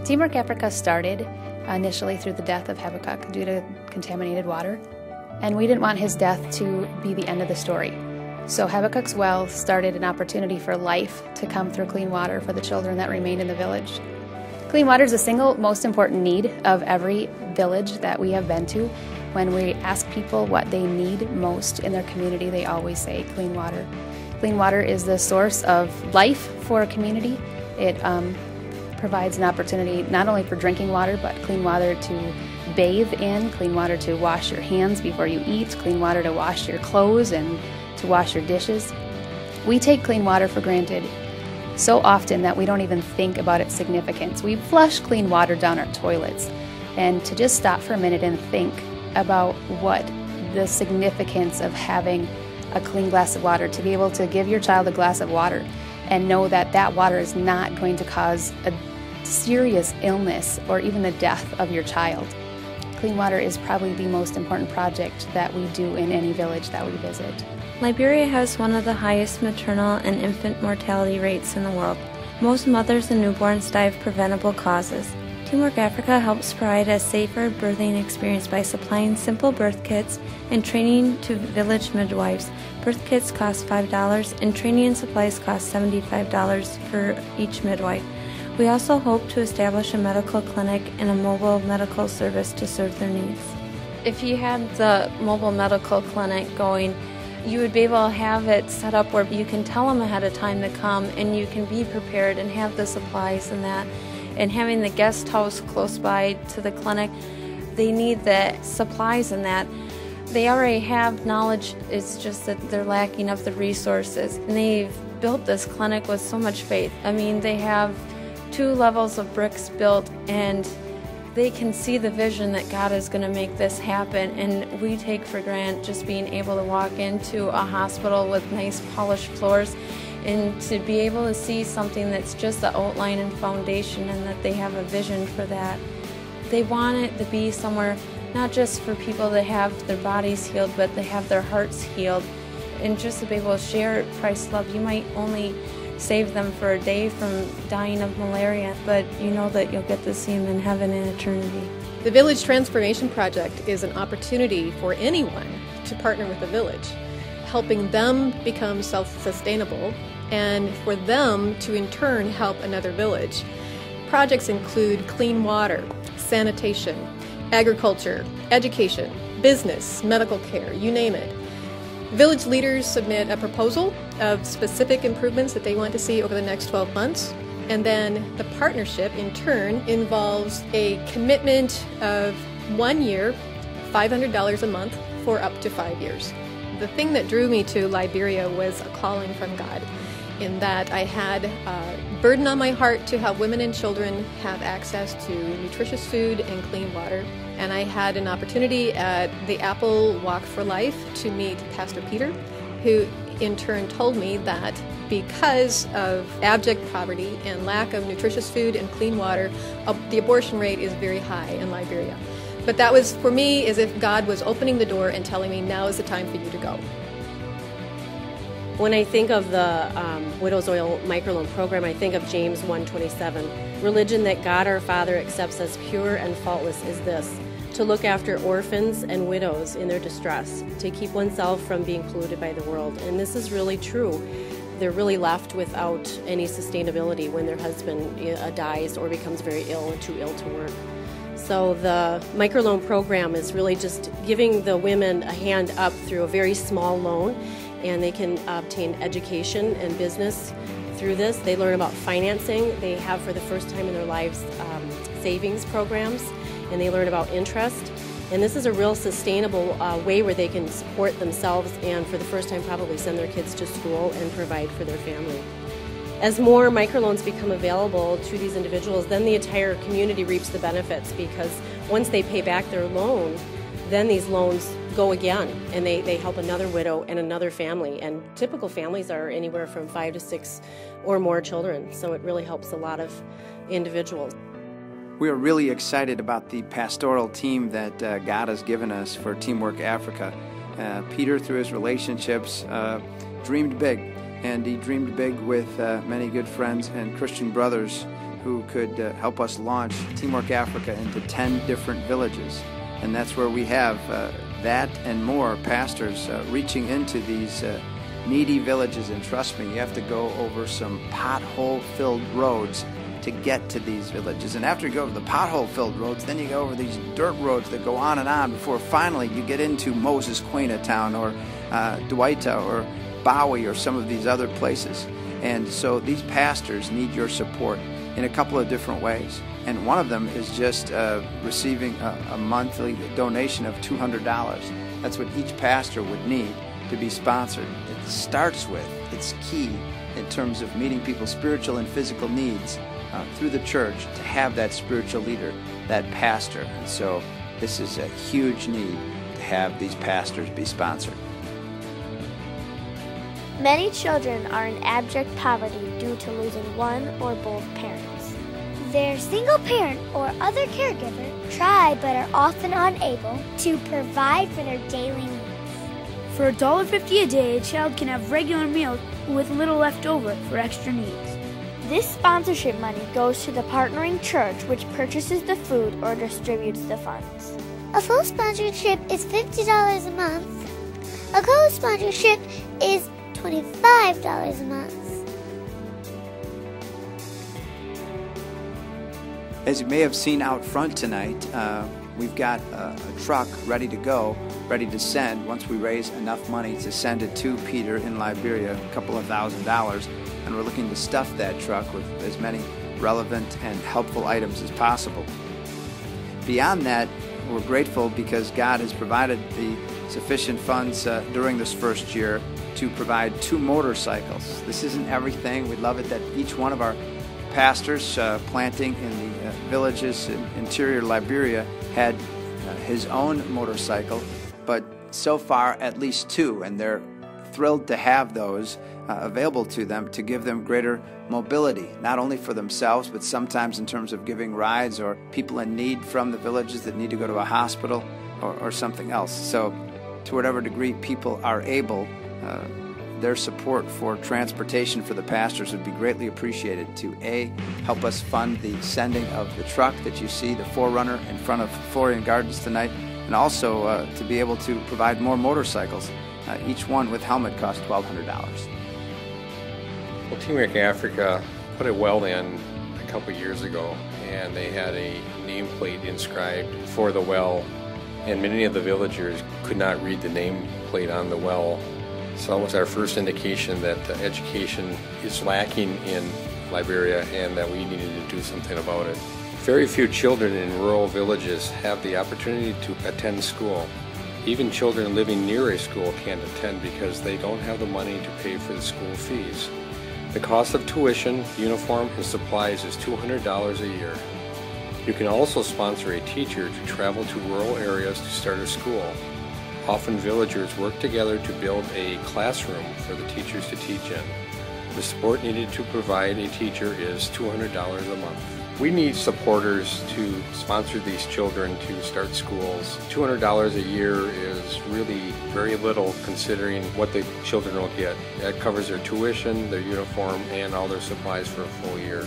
Teamwork Africa started initially through the death of Habakkuk due to contaminated water, and we didn't want his death to be the end of the story. So Habakkuk's well started an opportunity for life to come through clean water for the children that remained in the village. Clean water is the single most important need of every village that we have been to. When we ask people what they need most in their community, they always say clean water. Clean water is the source of life for a community. It provides an opportunity not only for drinking water, but clean water to bathe in, clean water to wash your hands before you eat, clean water to wash your clothes and to wash your dishes. We take clean water for granted so often that we don't even think about its significance. We flush clean water down our toilets, and to just stop for a minute and think about what the significance of having a clean glass of water, to be able to give your child a glass of water and know that that water is not going to cause a serious illness or even the death of your child. Clean water is probably the most important project that we do in any village that we visit. Liberia has one of the highest maternal and infant mortality rates in the world. Most mothers and newborns die of preventable causes. Teamwork Africa helps provide a safer birthing experience by supplying simple birth kits and training to village midwives. Birth kits cost $5 and training and supplies cost $75 for each midwife. We also hope to establish a medical clinic and a mobile medical service to serve their needs. If you had the mobile medical clinic going, you would be able to have it set up where you can tell them ahead of time to come and you can be prepared and have the supplies and that. And having the guest house close by to the clinic, they need the supplies and that. They already have knowledge, it's just that they're lacking of the resources. And they've built this clinic with so much faith. I mean, they have 2 levels of bricks built, and they can see the vision that God is going to make this happen. And we take for granted just being able to walk into a hospital with nice polished floors and to be able to see something that's just the outline and foundation, and that they have a vision for that. They want it to be somewhere not just for people that have their bodies healed, but they have their hearts healed. And just to be able to share Christ's love, you might only save them for a day from dying of malaria, but you know that you'll get to see them in heaven in eternity. The Village Transformation Project is an opportunity for anyone to partner with the village, helping them become self-sustainable and for them to in turn help another village. Projects include clean water, sanitation, agriculture, education, business, medical care, you name it. Village leaders submit a proposal of specific improvements that they want to see over the next 12 months, and then the partnership in turn involves a commitment of 1 year, $500 a month for up to 5 years. The thing that drew me to Liberia was a calling from God, in that I had a burden on my heart to help women and children have access to nutritious food and clean water. And I had an opportunity at the Apple Walk for Life to meet Pastor Peter, who in turn told me that because of abject poverty and lack of nutritious food and clean water, the abortion rate is very high in Liberia. But that was, for me, as if God was opening the door and telling me, now is the time for you to go. When I think of the Widow's Oil Microloan Program, I think of James 1:27. Religion that God our Father accepts as pure and faultless is this: to look after orphans and widows in their distress, to keep oneself from being polluted by the world. And this is really true. They're really left without any sustainability when their husband dies or becomes very ill or too ill to work. So the microloan program is really just giving the women a hand up through a very small loan, and they can obtain education and business through this. They learn about financing. They have, for the first time in their lives, savings programs, and they learn about interest. And this is a real sustainable way where they can support themselves and, for the first time, probably send their kids to school and provide for their family. As more microloans become available to these individuals, then the entire community reaps the benefits, because once they pay back their loan, then these loans go again, and they help another widow and another family. And typical families are anywhere from 5 to 6 or more children, so it really helps a lot of individuals. We are really excited about the pastoral team that God has given us for Teamwork Africa. Peter, through his relationships, dreamed big, and he dreamed big with many good friends and Christian brothers who could help us launch Teamwork Africa into 10 different villages. And that's where we have that and more pastors reaching into these needy villages. And trust me, you have to go over some pothole-filled roads to get to these villages. And after you go over the pothole-filled roads, then you go over these dirt roads that go on and on before finally you get into Moses Quena Town or Duaita or Bowie or some of these other places. And so these pastors need your support in a couple of different ways. And one of them is just receiving a monthly donation of $200. That's what each pastor would need to be sponsored. It starts with, it's key in terms of meeting people's spiritual and physical needs through the church to have that spiritual leader, that pastor. And so this is a huge need to have these pastors be sponsored. Many children are in abject poverty due to losing one or both parents. Their single parent or other caregiver try but are often unable to provide for their daily needs. For $1.50 a day, a child can have regular meals with little left over for extra needs. This sponsorship money goes to the partnering church, which purchases the food or distributes the funds. A full sponsorship is $50 a month. A co-sponsorship is $25 a month. As you may have seen out front tonight, we've got a truck ready to go, ready to send once we raise enough money to send it to Peter in Liberia, a couple of $1,000s, and we're looking to stuff that truck with as many relevant and helpful items as possible. Beyond that, we're grateful because God has provided the sufficient funds during this first year to provide 2 motorcycles. This isn't everything. We'd love it that each one of our pastors planting in the villages in interior Liberia had his own motorcycle, but so far at least 2, and they're thrilled to have those available to them to give them greater mobility, not only for themselves, but sometimes in terms of giving rides or people in need from the villages that need to go to a hospital or something else. So to whatever degree people are able, their support for transportation for the pastors would be greatly appreciated to A, help us fund the sending of the truck that you see, the 4Runner in front of Florian Gardens tonight, and also to be able to provide more motorcycles. Each one with helmet costs $1,200. Well, Teamwork Africa put a well in a couple years ago, and they had a nameplate inscribed for the well, and many of the villagers could not read the nameplate on the well. So it was our first indication that education is lacking in Liberia and that we needed to do something about it. Very few children in rural villages have the opportunity to attend school. Even children living near a school can't attend because they don't have the money to pay for the school fees. The cost of tuition, uniform, and supplies is $200 a year. You can also sponsor a teacher to travel to rural areas to start a school. Often villagers work together to build a classroom for the teachers to teach in. The support needed to provide a teacher is $200 a month. We need supporters to sponsor these children to start schools. $200 a year is really very little considering what the children will get. That covers their tuition, their uniform, and all their supplies for a full year.